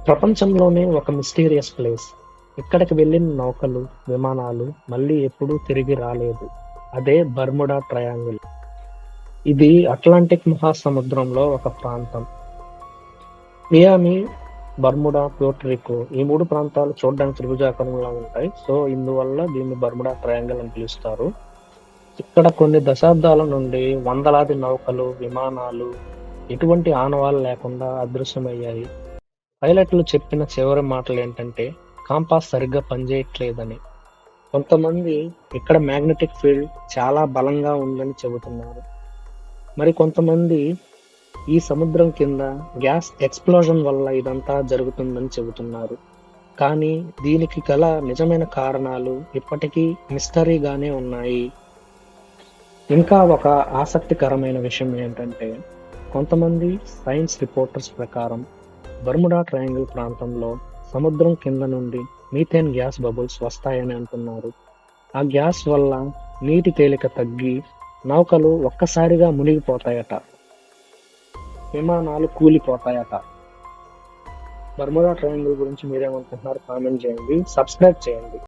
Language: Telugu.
ప్రపంచంలోనే ఒక మిస్టీరియస్ ప్లేస్. ఇక్కడికి వెళ్ళిన నౌకలు, విమానాలు మళ్ళీ ఎప్పుడూ తిరిగి రాలేదు. అదే బర్ముడా ట్రయాంగిల్. ఇది అట్లాంటిక్ మహాసముద్రంలో ఒక ప్రాంతం. మియామి, బర్ముడా, ప్యూర్టరికో ఈ 3 ప్రాంతాలు చూడడానికి త్రిభుజాకారంలో ఉంటాయి. సో, ఇందువల్ల దీన్ని బర్ముడా ట్రయాంగిల్ అని పిలుస్తారు. ఇక్కడ కొన్ని దశాబ్దాల నుండి వందలాది నౌకలు, విమానాలు ఎటువంటి ఆనవాలు లేకుండా అదృశ్యమయ్యాయి. పైలట్లు చెప్పిన చివరి మాటలేంటంటే, కాంపాస్ సరిగ్గా పనిచేయట్లేదని. కొంతమంది ఇక్కడ మ్యాగ్నెటిక్ ఫీల్డ్ చాలా బలంగా ఉందని చెబుతున్నారు. మరి కొంతమంది ఈ సముద్రం కింద గ్యాస్ ఎక్స్‌ప్లోజన్ వల్ల ఇదంతా జరుగుతుందని చెబుతున్నారు. కానీ దీనికి గల నిజమైన కారణాలు ఇప్పటికీ మిస్టరీగానే ఉన్నాయి. ఇంకా ఒక ఆసక్తికరమైన విషయం ఏంటంటే, కొంతమంది సైన్స్ రిపోర్టర్స్ ప్రకారం బర్ముడా ట్రయాంగిల్ ప్రాంతంలో సముద్రం కింద నుండి మీథేన్ గ్యాస్ బబుల్స్ వస్తాయని అంటున్నారు. ఆ గ్యాస్ వల్ల నీటి తేలిక తగ్గి నౌకలు ఒక్కసారిగా మునిగిపోతాయట. విమానాలు కూలిపోతాయట. బర్ముడా ట్రయాంగిల్ గురించి మీరేమనుకుంటున్నారు? కామెంట్ చేయండి. సబ్స్క్రైబ్ చేయండి.